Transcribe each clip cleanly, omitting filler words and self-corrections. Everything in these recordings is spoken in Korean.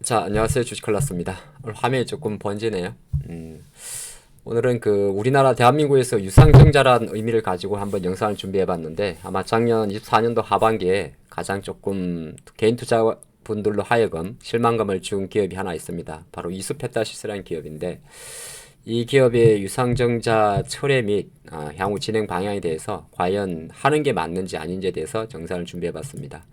자, 안녕하세요. 주식클라스입니다. 오늘 화면이 조금 번지네요. 오늘은 우리나라 대한민국에서 유상증자란 의미를 가지고 한번 영상을 준비해 봤는데, 아마 작년 24년도 하반기에 가장 조금 개인 투자분들로 하여금 실망감을 준 기업이 하나 있습니다. 바로 이수페타시스라는 기업인데, 이 기업의 유상증자 철회 및 향후 진행 방향에 대해서 과연 하는 게 맞는지 아닌지에 대해서 영상을 준비해 봤습니다.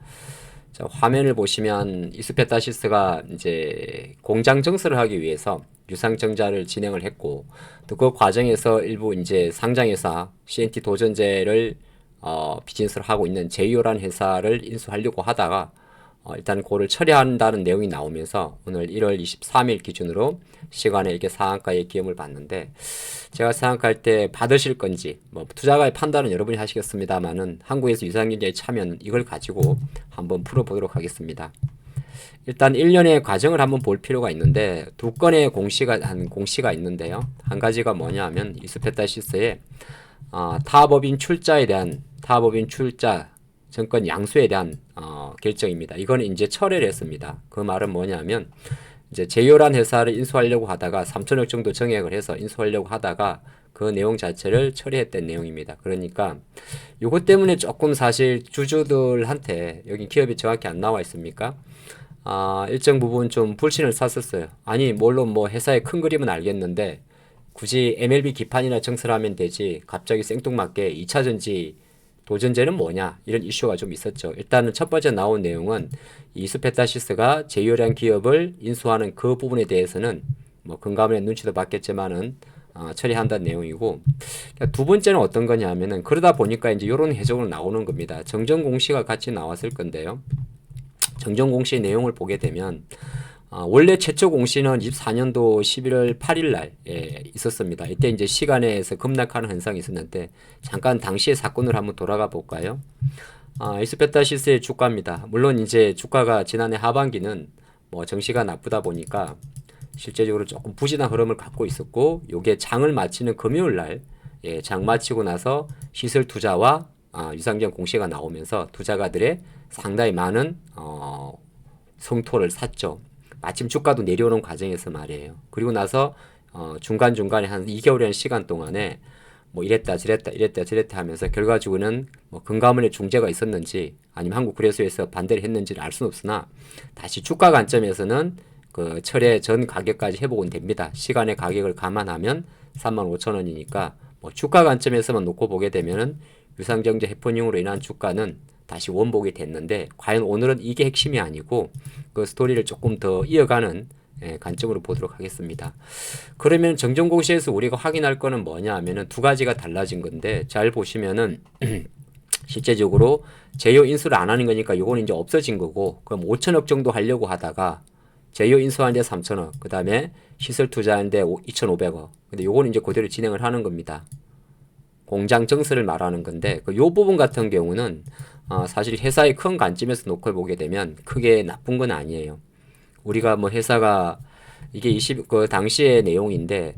자, 화면을 보시면 이스페타시스가 이제 공장 증설을 하기 위해서 유상증자를 진행을 했고, 또 그 과정에서 일부 이제 상장회사 CNT 도전제를 비즈니스를 하고 있는 제이오라는 회사를 인수하려고 하다가 일단 그거를 처리한다는 내용이 나오면서 오늘 1월 23일 기준으로 시간에 이렇게 상한가의 기염을 봤는데, 제가 생각할 때 받으실 건지 뭐 투자가의 판단은 여러분이 하시겠습니다만은 한국에서 유상증자에 참여는 이걸 가지고 한번 풀어보도록 하겠습니다. 일단 1년의 과정을 한번 볼 필요가 있는데, 두 건의 공시가 있는데요. 한 가지가 뭐냐 하면 이스페타시스의 타법인 출자 증권 양수에 대한 결정입니다. 이거는 이제 철회를 했습니다. 그 말은 뭐냐면 이제 제이오란 회사를 인수하려고 하다가 3천억 정도 정액을 해서 인수하려고 하다가 그 내용 자체를 처리했던 내용입니다. 그러니까 이것 때문에 조금 사실 주주들한테 여기 기업이 정확히 안 나와 있습니까? 일정 부분 좀 불신을 샀었어요. 아니 물론 뭐 회사의 큰 그림은 알겠는데 굳이 MLB 기판이나 증설하면 되지 갑자기 생뚱맞게 2차전지 도전제는 뭐냐 이런 이슈가 좀 있었죠. 일단은 첫 번째 나온 내용은 이스페타시스가 제이오라는 기업을 인수하는 그 부분에 대해서는 뭐 금감원의 눈치도 봤겠지만은 처리한다는 내용이고, 두 번째는 어떤 거냐면은 그러다 보니까 이제 이런 해석으로 나오는 겁니다. 정정 공시가 같이 나왔을 건데요. 정정 공시 내용을 보게 되면 원래 최초 공시는 24년도 11월 8일 날 있었습니다. 이때 이제 시간에서 급락하는 현상이 있었는데 잠깐 당시의 사건을 한번 돌아가 볼까요? 이스페타시스의 주가입니다. 물론 이제 주가가 지난해 하반기는 뭐 정시가 나쁘다 보니까 실제적으로 조금 부진한 흐름을 갖고 있었고, 요게 장을 마치는 금요일 날 장 마치고 나서 시설 투자와 유상증 공시가 나오면서 투자가들의 상당히 많은 성토를 샀죠. 마침 주가도 내려오는 과정에서 말이에요. 그리고 나서 중간중간에 한 2개월이라는 시간 동안에 뭐 이랬다 저랬다 하면서 결과적으로는 뭐 금감원의 중재가 있었는지 아니면 한국거래소에서 반대를 했는지를 알 수는 없으나, 다시 주가 관점에서는 그 철회 전 가격까지 회복은 됩니다. 시간의 가격을 감안하면 35,000원이니까 뭐 주가 관점에서만 놓고 보게 되면은 유상증자 해프닝으로 인한 주가는 다시 원복이 됐는데, 과연 오늘은 이게 핵심이 아니고 그 스토리를 조금 더 이어가는 관점으로 보도록 하겠습니다. 그러면 정정공시에서 우리가 확인할 거는 뭐냐 하면은 두 가지가 달라진 건데, 잘 보시면은 실제적으로 제이오 인수를 안 하는 거니까 요거는 이제 없어진 거고, 그럼 5천억 정도 하려고 하다가 제이오 인수하는데 3천억, 그 다음에 시설 투자하는데 2,500억. 근데 요거는 이제 그대로 진행을 하는 겁니다. 공장 증설을 말하는 건데, 요 부분 같은 경우는 사실 회사의 큰 관점에서 놓고 보게 되면 크게 나쁜 건 아니에요. 우리가 뭐 회사가 이게 그 당시의 내용인데,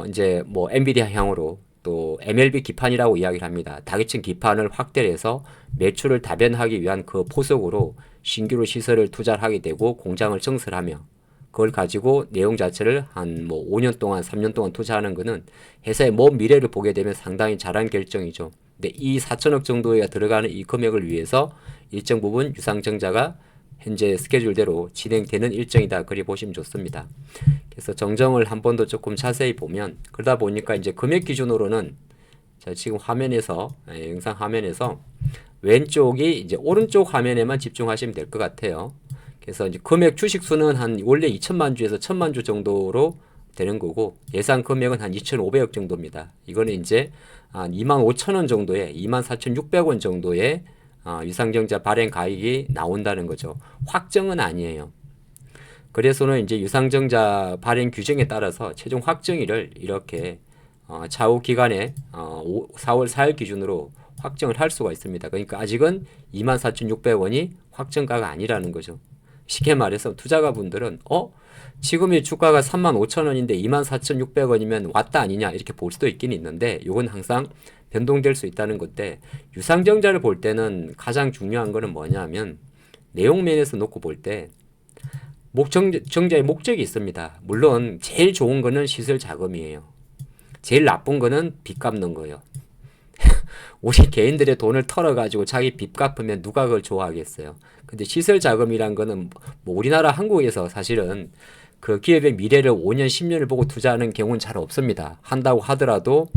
이제 뭐 엔비디아 향으로 또 MLB 기판이라고 이야기를 합니다. 다계층 기판을 확대를 해서 매출을 다변하기 위한 그 포석으로 신규로 시설을 투자를 하게 되고 공장을 증설하며, 그걸 가지고 내용 자체를 한 뭐 5년 동안 3년 동안 투자하는 거는 회사의 먼 미래를 보게 되면 상당히 잘한 결정이죠. 근데 이 4천억 정도가 들어가는 이 금액을 위해서 일정 부분 유상증자가 현재 스케줄대로 진행되는 일정이다, 그리 보시면 좋습니다. 그래서 정정을 한 번 더 조금 자세히 보면, 그러다 보니까 이제 금액 기준으로는 자, 지금 화면에서 영상 화면에서 왼쪽이 이제 오른쪽 화면에만 집중하시면 될 것 같아요. 그래서 이제 금액 주식수는 한 원래 2천만 주에서 1천만 주 정도로 되는 거고, 예상 금액은 한 2,500억 정도입니다. 이거는 이제 한 25,000원 정도의 24,600원 정도의 유상증자 발행 가액이 나온다는 거죠. 확정은 아니에요. 그래서는 이제 유상증자 발행 규정에 따라서 최종 확정일을 이렇게 차후 기간에 4월 4일 기준으로 확정을 할 수가 있습니다. 그러니까 아직은 24,600원이 확정가가 아니라는 거죠. 쉽게 말해서 투자가분들은 지금의 주가가 35,000원인데 24,600원이면 왔다 아니냐 이렇게 볼 수도 있긴 있는데, 이건 항상 변동될 수 있다는 건데, 유상증자를 볼 때는 가장 중요한 거는 뭐냐면 내용 면에서 놓고 볼 때 정자의 목적이 있습니다. 물론 제일 좋은 거는 시설 자금이에요. 제일 나쁜 거는 빚 갚는 거예요. 우리 개인들의 돈을 털어가지고 자기 빚 갚으면 누가 그걸 좋아하겠어요. 근데 시설 자금이란 거는 뭐 우리나라 한국에서 사실은 그 기업의 미래를 5년, 10년을 보고 투자하는 경우는 잘 없습니다. 한다고 하더라도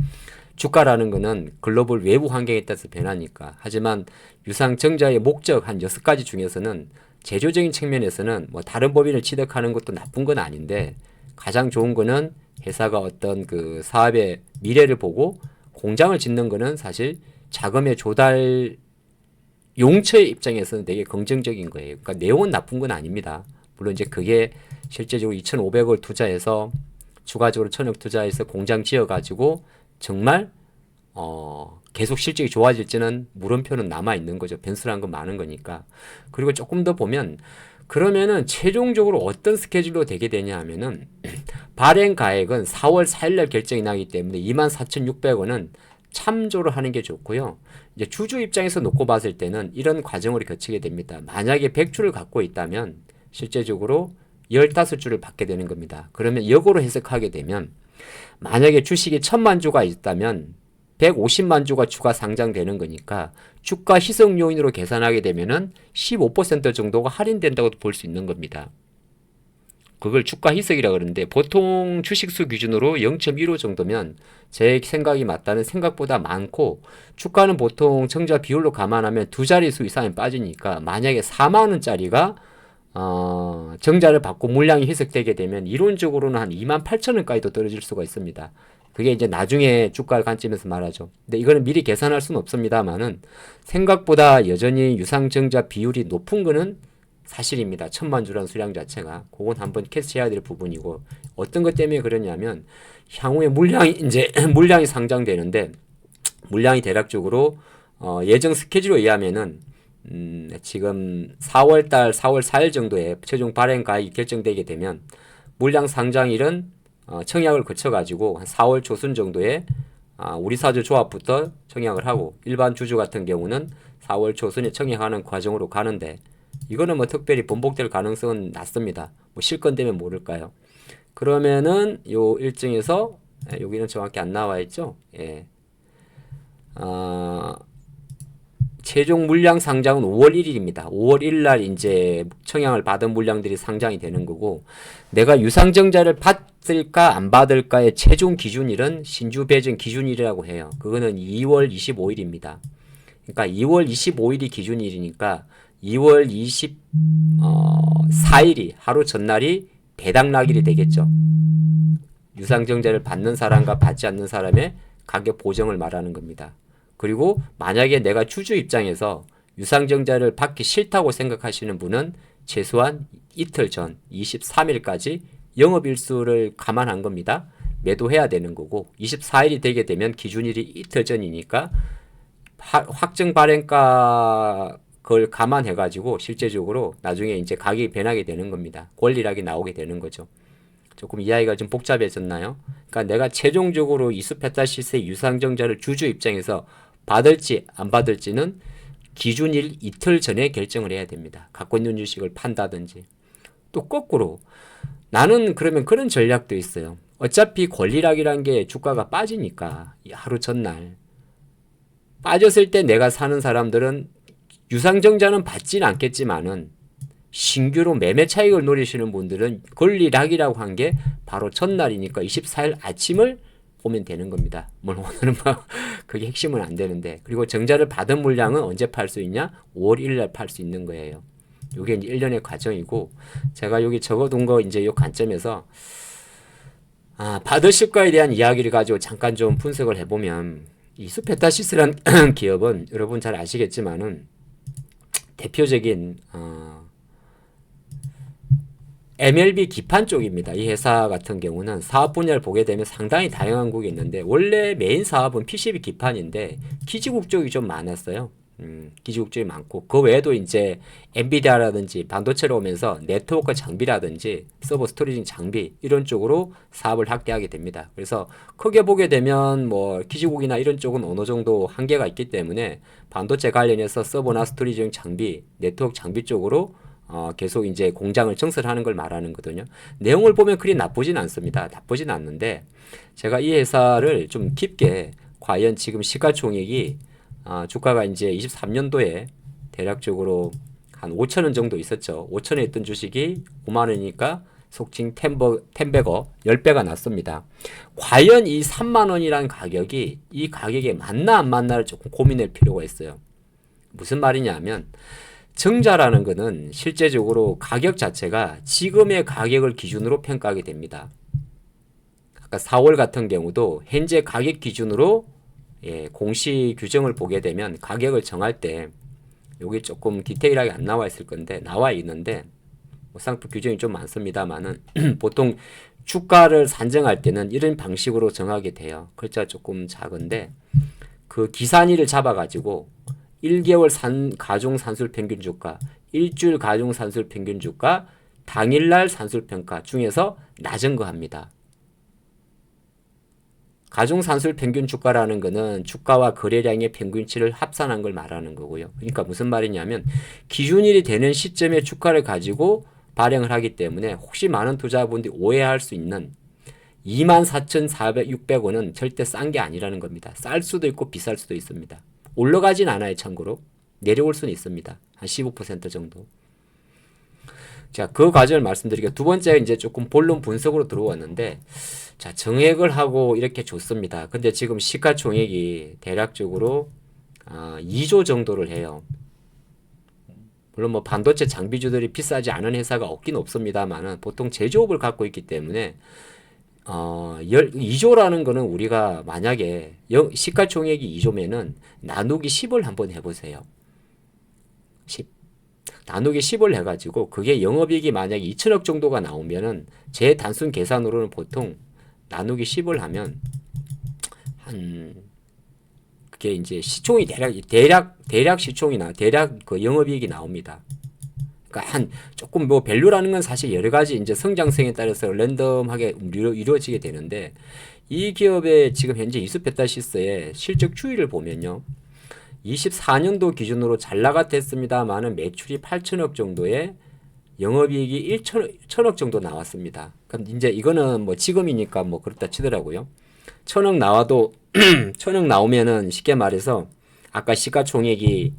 주가라는 거는 글로벌 외부 환경에 따라서 변하니까. 하지만 유상증자의 목적 한 6가지 중에서는 제조적인 측면에서는 뭐 다른 법인을 취득하는 것도 나쁜 건 아닌데 가장 좋은 거는 회사가 어떤 그 사업의 미래를 보고 공장을 짓는 거는 사실 자금의 조달 용처의 입장에서는 되게 긍정적인 거예요. 그러니까 내용은 나쁜 건 아닙니다. 물론 이제 그게 실제적으로 2,500억 투자해서 추가적으로 1,000억 투자해서 공장 지어가지고 정말 계속 실적이 좋아질지는 물음표는 남아 있는 거죠. 변수라는 건 많은 거니까. 그리고 조금 더 보면 그러면은 최종적으로 어떤 스케줄로 되게 되냐 하면은 발행 가액은 4월 4일 날 결정이 나기 때문에 24,600원은 참조를 하는 게 좋고요. 이제 주주 입장에서 놓고 봤을 때는 이런 과정으로 거치게 됩니다. 만약에 100주를 갖고 있다면 실제적으로 15주를 받게 되는 겁니다. 그러면 역으로 해석하게 되면 만약에 주식이 1,000만 주가 있다면 150만 주가 추가 상장되는 거니까 주가 희석 요인으로 계산하게 되면은 15% 정도가 할인된다고 볼 수 있는 겁니다. 그걸 주가 희석이라 그러는데 보통 주식수 기준으로 0.15 정도면 제 생각이 맞다는 생각보다 많고 주가는 보통 청자 비율로 감안하면 두 자릿수 이상이 빠지니까 만약에 4만 원짜리가 정자를 받고 물량이 희석되게 되면 이론적으로는 한 28,000원까지도 떨어질 수가 있습니다. 그게 이제 나중에 주가 관점에서 말하죠. 근데 이거는 미리 계산할 수는 없습니다만은 생각보다 여전히 유상증자 비율이 높은 거는 사실입니다. 1,000만 주라는 수량 자체가. 그건 한번 캐치해야 될 부분이고 어떤 것 때문에 그러냐면 향후에 물량이 이제 물량이 상장되는데 물량이 대략적으로 예정 스케줄에 의하면은 지금 4월달 4월 4일 정도에 최종 발행 가액이 결정되게 되면 물량 상장일은 청약을 거쳐가지고 한 4월 초순 정도에 우리 사주 조합부터 청약을 하고 일반 주주 같은 경우는 4월 초순에 청약하는 과정으로 가는데 이거는 뭐 특별히 번복될 가능성은 낮습니다. 뭐 실건되면 모를까요? 그러면은 요 일정에서 여기는 정확히 안 나와 있죠. 예. 최종 물량 상장은 5월 1일입니다. 5월 1일 날 이제 청약을 받은 물량들이 상장이 되는 거고 내가 유상증자를 받을까 안 받을까의 최종 기준일은 신주 배정 기준일이라고 해요. 그거는 2월 25일입니다. 그러니까 2월 25일이 기준일이니까 2월 24일이 하루 전날이 배당 날일이 되겠죠. 유상증자를 받는 사람과 받지 않는 사람의 가격 보정을 말하는 겁니다. 그리고 만약에 내가 주주 입장에서 유상증자를 받기 싫다고 생각하시는 분은 최소한 이틀 전 23일까지 영업일수를 감안한 겁니다. 매도해야 되는 거고 24일이 되게 되면 기준일이 이틀 전이니까 확정 발행가 그걸 감안해가지고 실제적으로 나중에 이제 가격이 변하게 되는 겁니다. 권리락이 나오게 되는 거죠. 조금 이야기가 좀 복잡해졌나요? 그러니까 내가 최종적으로 이수페타시스의 유상증자를 주주 입장에서 받을지 안 받을지는 기준일 이틀 전에 결정을 해야 됩니다. 갖고 있는 주식을 판다든지. 또 거꾸로 나는 그러면 그런 전략도 있어요. 어차피 권리락이란 게 주가가 빠지니까 하루 전날 빠졌을 때 내가 사는 사람들은 유상증자는 받지는 않겠지만은 신규로 매매 차익을 노리시는 분들은 권리락이라고 한 게 바로 전날이니까 24일 아침을 보면 되는 겁니다. 물론 오늘은 뭐 그게 핵심은 안 되는데 그리고 정자를 받은 물량은 언제 팔 수 있냐? 5월 1일 날 팔 수 있는 거예요. 이게 이제 1년의 과정이고 제가 여기 적어둔 거 이제 이 관점에서 받으실 거에 대한 이야기를 가지고 잠깐 좀 분석을 해보면 이 수페타시스란 기업은 여러분 잘 아시겠지만은 대표적인 MLB 기판 쪽입니다. 이 회사 같은 경우는 사업 분야를 보게 되면 상당히 다양한 곡이 있는데 원래 메인 사업은 PCB 기판인데 기지국 쪽이 좀 많았어요. 기지국 쪽이 많고 그 외에도 이제 엔비디아라든지 반도체로 오면서 네트워크 장비라든지 서버 스토리징 장비 이런 쪽으로 사업을 확대하게 됩니다. 그래서 크게 보게 되면 뭐 기지국이나 이런 쪽은 어느 정도 한계가 있기 때문에 반도체 관련해서 서버나 스토리징 장비, 네트워크 장비 쪽으로 계속 이제 공장을 증설하는 걸 말하는 거거든요. 내용을 보면 그리 나쁘진 않습니다. 나쁘진 않는데 제가 이 회사를 좀 깊게 과연 지금 시가총액이 주가가 이제 23년도에 대략적으로 한 5천 원 정도 있었죠. 5천에 있던 주식이 5만 원이니까 속칭 텐베거 10배가 났습니다. 과연 이 3만 원이라는 가격이 이 가격에 맞나 안 맞나를 조금 고민할 필요가 있어요. 무슨 말이냐면 정자라는 것은 실제적으로 가격 자체가 지금의 가격을 기준으로 평가하게 됩니다. 아까 4월 같은 경우도 현재 가격 기준으로 공시 규정을 보게 되면 가격을 정할 때 여기 조금 디테일하게 안 나와 있을 건데 나와 있는데 상품 규정이 좀 많습니다만은 보통 주가를 산정할 때는 이런 방식으로 정하게 돼요. 글자가 조금 작은데 그 기산일을 잡아가지고 1개월 가중 산술 평균 주가, 일주일 가중 산술 평균 주가, 당일날 산술 평가 중에서 낮은 거 합니다. 가중 산술 평균 주가라는 거는 주가와 거래량의 평균치를 합산한 걸 말하는 거고요. 그러니까 무슨 말이냐면 기준일이 되는 시점에 주가를 가지고 발행을 하기 때문에 혹시 많은 투자자분들이 오해할 수 있는 24,400, 600원은 절대 싼 게 아니라는 겁니다. 쌀 수도 있고 비쌀 수도 있습니다. 올라가진 않아요, 참고로. 내려올 수는 있습니다. 한 15% 정도. 자, 그 과정을 말씀드리고 두 번째 이제 조금 본론 분석으로 들어왔는데 자, 정액을 하고 이렇게 줬습니다. 근데 지금 시가총액이 대략적으로 2조 정도를 해요. 물론 뭐 반도체 장비주들이 비싸지 않은 회사가 없긴 없습니다만은 보통 제조업을 갖고 있기 때문에 2조라는 거는 우리가 만약에 시가총액이 2조면은 나누기 10을 한번 해보세요. 10. 나누기 10을 해가지고 그게 영업이익이 만약에 2천억 정도가 나오면은 제 단순 계산으로는 보통 나누기 10을 하면 그게 이제 시총이 대략 시총이나 대략 그 영업이익이 나옵니다. 그러니까 조금 뭐 밸류라는 건 사실 여러 가지 이제 성장성에 따라서 랜덤하게 이루어지게 되는데 이 기업의 지금 현재 이수페타시스의 실적 추이를 보면요. 24년도 기준으로 잘 나갔댔습니다만은 매출이 8천억 정도에 영업이익이 1천억 정도 나왔습니다. 그럼 이제 이거는 뭐 지금이니까 뭐 그렇다 치더라고요. 1천억 나와도 1천억 나오면은 쉽게 말해서 아까 시가총액이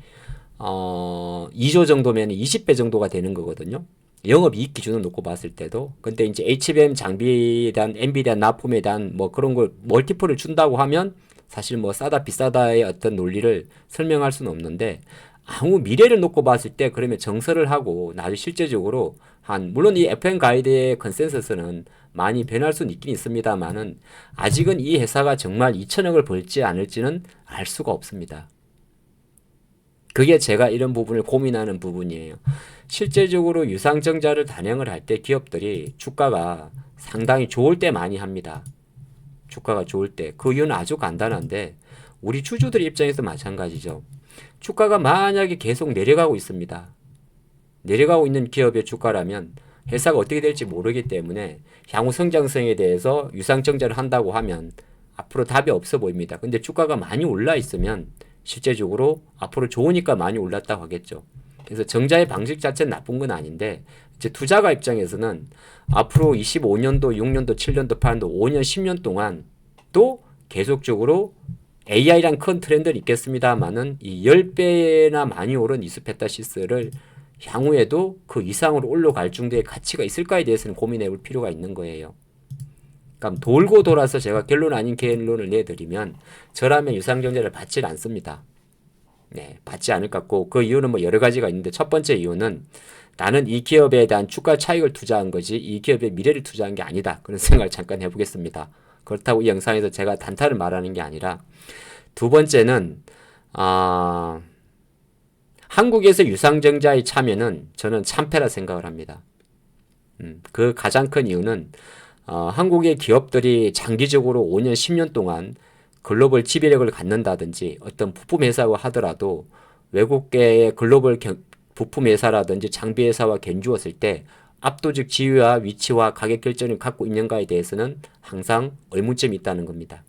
2조 정도면 20배 정도가 되는 거거든요. 영업이익 기준을 놓고 봤을 때도. 근데 이제 HBM 장비에 대한 엔비디아 납품에 대한 뭐 그런 걸 멀티플을 준다고 하면 사실 뭐 싸다 비싸다의 어떤 논리를 설명할 수는 없는데 아무 미래를 놓고 봤을 때 그러면 정설을 하고 나중에 실제적으로 물론 이 FM 가이드의 컨센서스는 많이 변할 수는 있긴 있습니다만은 아직은 이 회사가 정말 2천억을 벌지 않을지는 알 수가 없습니다. 그게 제가 이런 부분을 고민하는 부분이에요. 실제적으로 유상증자를 단행을 할 때 기업들이 주가가 상당히 좋을 때 많이 합니다. 주가가 좋을 때. 그 이유는 아주 간단한데 우리 주주들 입장에서 마찬가지죠. 주가가 만약에 계속 내려가고 있습니다. 내려가고 있는 기업의 주가라면 회사가 어떻게 될지 모르기 때문에 향후 성장성에 대해서 유상증자를 한다고 하면 앞으로 답이 없어 보입니다. 근데 주가가 많이 올라 있으면 실제적으로 앞으로 좋으니까 많이 올랐다고 하겠죠. 그래서 정자의 방식 자체는 나쁜 건 아닌데 이제 투자가 입장에서는 앞으로 25년도, 6년도, 7년도, 8년도, 5년, 10년 동안 또 계속적으로 AI란 큰 트렌드는 있겠습니다만은 이 10배나 많이 오른 이수페타시스를 향후에도 그 이상으로 올라갈 정도의 가치가 있을까에 대해서는 고민해 볼 필요가 있는 거예요. 그러니까 돌고 돌아서 제가 결론 아닌 결론을 내드리면 저라면 유상증자를 받지 않습니다. 네, 받지 않을 것 같고 그 이유는 뭐 여러 가지가 있는데 첫 번째 이유는 나는 이 기업에 대한 주가 차익을 투자한 거지 이 기업의 미래를 투자한 게 아니다. 그런 생각을 잠깐 해보겠습니다. 그렇다고 이 영상에서 제가 단타를 말하는 게 아니라 두 번째는 한국에서 유상증자의 참여는 저는 참패라 생각을 합니다. 그 가장 큰 이유는 한국의 기업들이 장기적으로 5년, 10년 동안 글로벌 지배력을 갖는다든지 어떤 부품 회사와 하더라도 외국계의 글로벌 부품 회사라든지 장비 회사와 견주었을 때 압도적 지위와 위치와 가격 결정을 갖고 있는가에 대해서는 항상 의문점이 있다는 겁니다.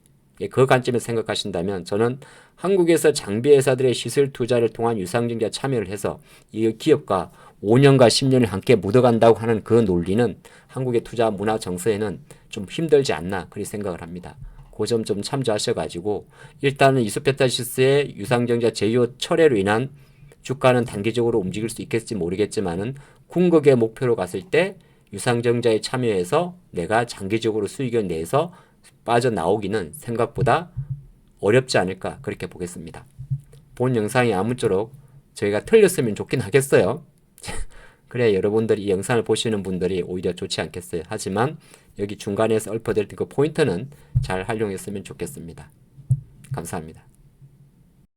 그 관점에서 생각하신다면 저는 한국에서 장비 회사들의 시설 투자를 통한 유상증자 참여를 해서 이 기업과 5년과 10년을 함께 묻어간다고 하는 그 논리는 한국의 투자 문화 정서에는 좀 힘들지 않나 그렇게 생각을 합니다. 그 점 좀 참조하셔가지고 일단은 이소페타시스의 유상증자 제휴 철회로 인한 주가는 단기적으로 움직일 수 있겠지 모르겠지만은 궁극의 목표로 갔을 때 유상증자에 참여해서 내가 장기적으로 수익을 내서 빠져나오기는 생각보다 어렵지 않을까 그렇게 보겠습니다. 본 영상이 아무쪼록 저희가 틀렸으면 좋긴 하겠어요. 그래 여러분들이 이 영상을 보시는 분들이 오히려 좋지 않겠어요. 하지만 여기 중간에서 읊어드렸던 그 포인트는 잘 활용했으면 좋겠습니다. 감사합니다.